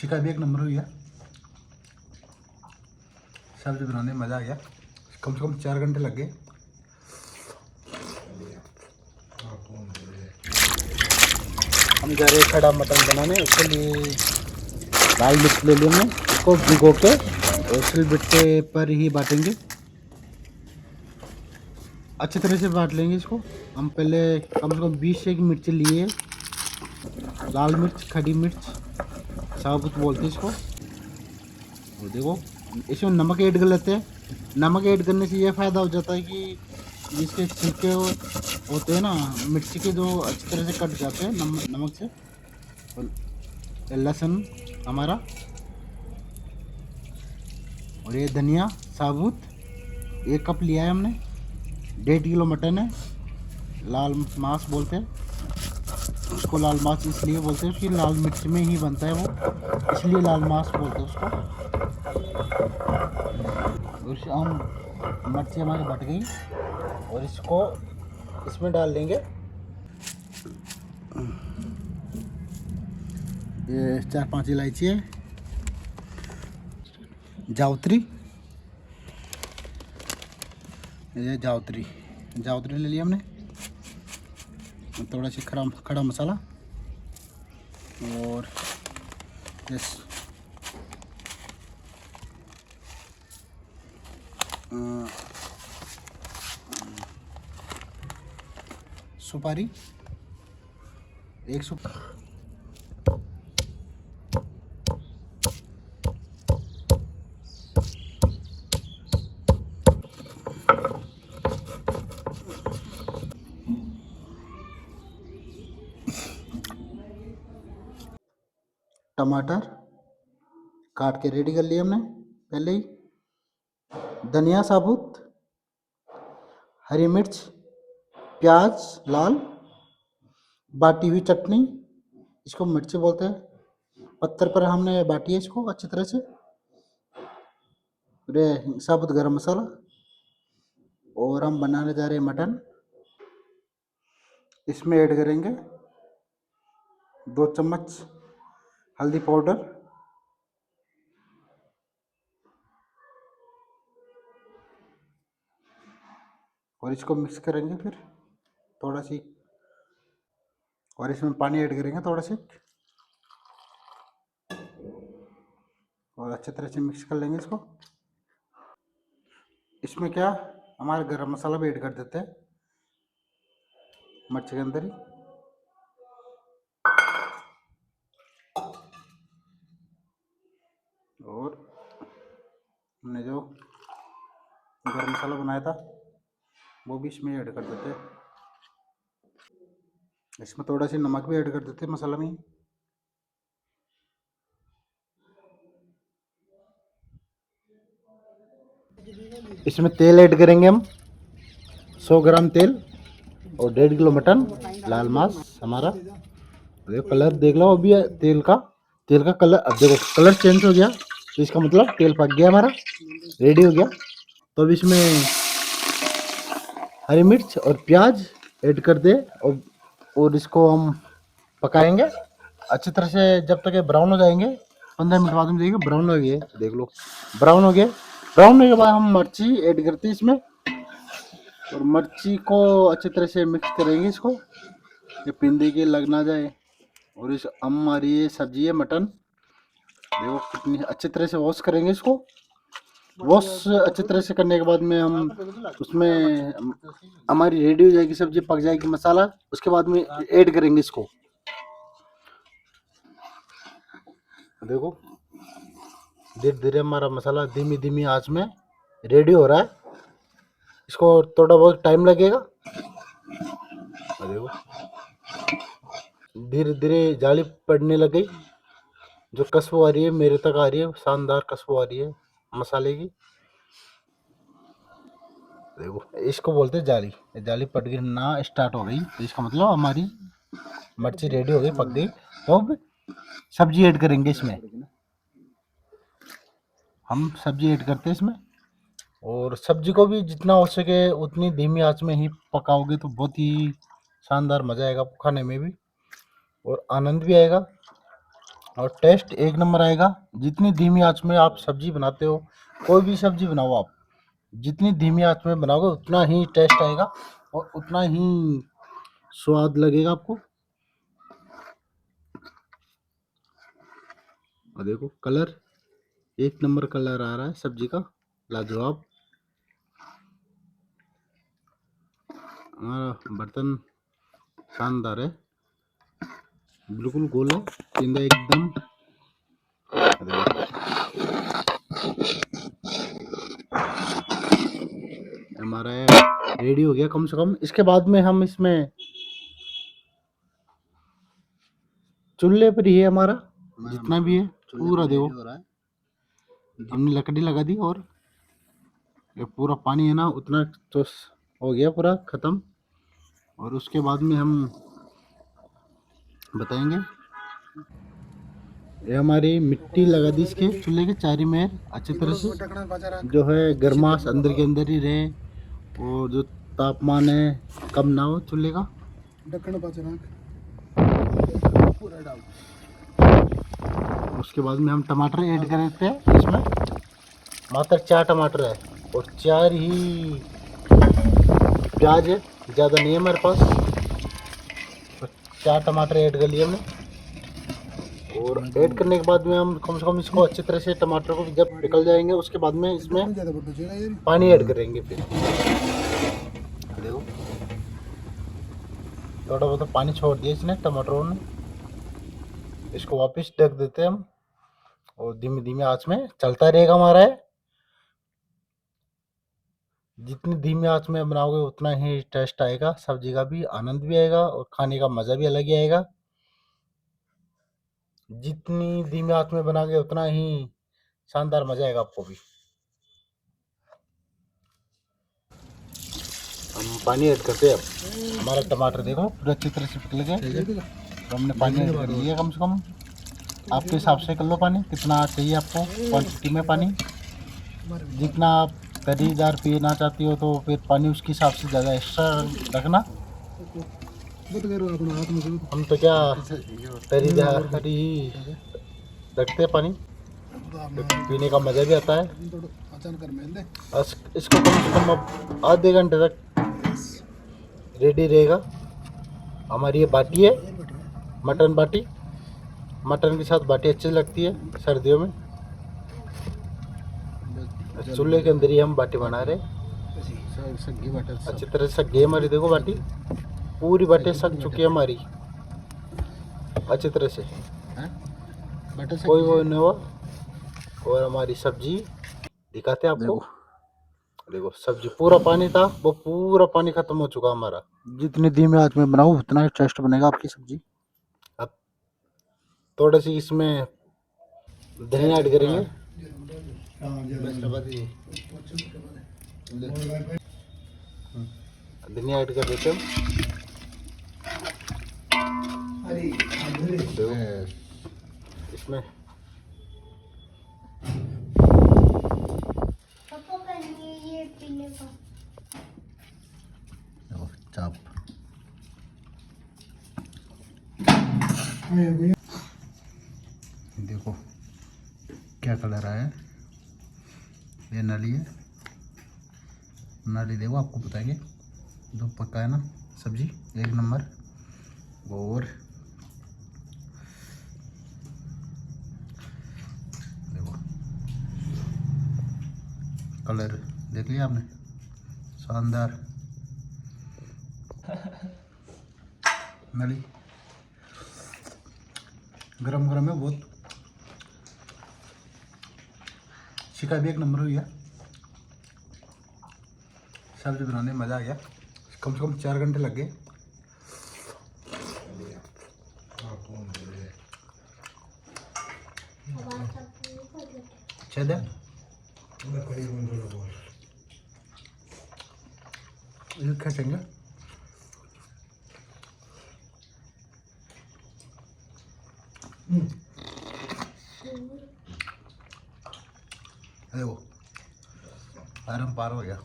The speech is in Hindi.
चिकन भी एक नंबर हुई है। सब्जी बनाने में मज़ा आ गया। कम से कम 4 घंटे लग गए। हम जा रहे हैं खड़ा मटन बनाने। उसके लिए लाल मिर्च ले लेंगे, इसको भिगो के और सिलबट्टे पर ही बाटेंगे। अच्छी तरह से बांट लेंगे इसको। हम पहले कम से कम 20 एक मिर्च लिए। लाल मिर्च, खड़ी मिर्च, साबुत बोलते हैं इसको। और देखो इसमें नमक ऐड कर लेते हैं। नमक ऐड करने से ये फ़ायदा हो जाता है कि जिसके छिलके होते हैं ना मिर्ची के, जो अच्छी तरह से कट जाते हैं नमक से। और लहसुन हमारा, और ये धनिया साबुत 1 कप लिया है हमने। 1.5 किलो मटन है। लाल मांस बोलते हैं उसको। लाल मांस इसलिए बोलते हैं उसकी लाल मिर्च में ही बनता है वो, इसलिए लाल मांस बोलते हैं उसको। उस हम मिर्ची हमारी बट गई और इसको इसमें डाल देंगे। ये 4-5 इलायची है, जावित्री, ये जावित्री ले लिया हमने। थोड़ा सी खड़ा मसाला और सुपारी, 1 सुपारी। टमाटर काट के रेडी कर लिया हमने पहले ही। धनिया साबुत, हरी मिर्च, प्याज लाल, बाटी हुई चटनी, इसको मिर्ची बोलते हैं। पत्थर पर हमने बाटी है इसको अच्छी तरह से। रे साबुत गरम मसाला। और हम बनाने जा रहे हैं मटन। इसमें ऐड करेंगे 2 चम्मच हल्दी पाउडर, और इसको मिक्स करेंगे फिर थोड़ा सी। और इसमें पानी ऐड करेंगे थोड़ा सी और अच्छी तरह से मिक्स कर लेंगे इसको। इसमें क्या हमारा गरम मसाला भी ऐड कर देते हैं मिर्च के अंदर ही। और हमने जो गरम मसाला बनाया था वो भी इसमें ऐड कर देते हैं। इसमें थोड़ा सी नमक भी ऐड कर देते हैं मसाला में। इसमें तेल ऐड करेंगे हम 100 ग्राम तेल और 1.5 किलो मटन। लाल मांस हमारा। देखो कलर देख लो अभी तेल का कलर। अब देखो कलर चेंज हो गया तो इसका मतलब तेल पक गया हमारा, रेडी हो गया। तो अब इसमें हरी मिर्च और प्याज ऐड कर दे और इसको हम पकाएंगे अच्छी तरह से जब तक ये ब्राउन हो जाएंगे। 15 मिनट बाद में देखिए ब्राउन हो गए, देख लो ब्राउन हो गए। ब्राउन होने के बाद हम मिर्ची ऐड करते हैं इसमें और मिर्ची को अच्छी तरह से मिक्स करेंगे इसको, ये पिंदी के लग ना जाए। और इस हमारी ये सब्जी है मटन, देखो कितनी अच्छी तरह से वॉश करेंगे इसको। वॉश अच्छी तरह से करने के बाद में हम उसमें हमारी रेडी हो जाएगी सब्जी, पक जाएगी मसाला। उसके बाद में ऐड करेंगे इसको। देखो धीरे धीरे हमारा मसाला धीमी धीमी आंच में रेडी हो रहा है। इसको थोड़ा बहुत टाइम लगेगा। देखो धीरे धीरे जाली पड़ने लग गई, जो खुशबू आ रही है मेरे तक आ रही है, शानदार खुशबू आ रही है मसाले की। देखो इसको बोलते हैं जाली। जाली पट गई ना स्टार्ट हो गई तो इसका मतलब हमारी मिर्ची रेडी हो गई, पक गई। तो अब सब्जी ऐड करेंगे इसमें। हम सब्जी ऐड करते हैं इसमें और सब्जी को भी जितना हो सके उतनी धीमी आंच में ही पकाओगे तो बहुत ही शानदार मज़ा आएगा खाने में भी और आनंद भी आएगा। और टेस्ट एक नंबर आएगा। जितनी धीमी आंच में आप सब्जी बनाते हो, कोई भी सब्जी बनाओ आप, जितनी धीमी आंच में बनाओगे उतना ही टेस्ट आएगा और उतना ही स्वाद लगेगा आपको। और देखो कलर, एक नंबर कलर आ रहा है सब्जी का, लाजवाब। हमारा बर्तन शानदार है, बिल्कुल गोल है, तीनदा एकदम। हमारा रेडी हो गया कम से कम। इसके बाद में हम इसमें चूल्हे पर ही है हमारा जितना भी है पूरा देखो, हमने लकड़ी लगा दी और ये पूरा पानी है ना उतना तो हो गया पूरा खत्म। और उसके बाद में हम बताएंगे, ये हमारी मिट्टी लगा दी इसके चूल्हे के चारी में अच्छी तरह से, जो है गर्माश अंदर के अंदर ही रहे और जो तापमान है कम ना हो चूल्हे का। उसके बाद में हम टमाटर ऐड कर देते हैं इसमें, मात्र 4 टमाटर है और 4 ही प्याज है, ज़्यादा नहीं है हमारे पास, तो 4 टमाटर ऐड कर लिए हमने। और ऐड करने के बाद में हम कम से कम इसको अच्छी तरह से, टमाटर को जब पिघल जाएंगे उसके बाद में इसमें पानी ऐड करेंगे। फिर देखो थोड़ा बहुत पानी छोड़ दिया इसने टमाटरों ने, इसको वापस ढक देते हैं हम और धीमे धीमे आंच में चलता रहेगा हमारा है। जितनी धीमी आंच में बनाओगे उतना ही टेस्ट आएगा, सब्जी का भी आनंद भी आएगा और खाने का मज़ा भी अलग ही आएगा। जितनी धीमी आंच में बनाओगे उतना ही शानदार मजा आएगा आपको भी। हम पानी ऐड करते हैं अब। हमारा टमाटर देखो पूरा अच्छी तरह से पिघल गया, तो हमने पानी ऐड कर लिया कम से कम। आपके हिसाब से कर लो पानी कितना चाहिए आपको क्वांटिटी में पानी, जितना आप तरीदार पीना चाहती हो तो फिर पानी उसके हिसाब से ज़्यादा एक्स्ट्रा रखना। हम तो क्या तरीदार ही रखते हैं पानी, तो पीने का मज़ा भी आता है। इसको कम से कम अब आधे घंटे तक रेडी रहेगा। हमारी ये बाटी है, मटन बाटी, मटन के साथ बाटी अच्छी लगती है सर्दियों में। चूल्हे के अंदर ही हम बाटी बना रहे, अच्छी तरह से सक गई हमारी। देखो बाटी पूरी बाटी सक चुकी है हमारी अच्छी तरह से, कोई वो नहीं हुआ। और हमारी सब्जी दिखाते हैं आपको, देखो सब्जी पूरा पानी था, वो पूरा पानी खत्म हो चुका हमारा। जितनी धीमी आंच में बनाओ उतना टेस्ट बनेगा आपकी सब्जी। अब थोड़ा सी इसमें धनिया ऐड करेंगे, धनिया ऐड कर देते हम। इसमें चाप देखो क्या कलर आया है, ये नाली है, नाली देखो आपको बताएंगे। दो पक्का है ना सब्जी एक नंबर। और देखो कलर देख लिया आपने, शानदार नाली गरम गरम है बहुत, शिका भी एक नंबर हो गया। सब्जी बनाने में मज़ा आ गया, कम से कम 4 घंटे लग गए। अच्छा है ये खेचेंगे। देखो आराम पार हो गया।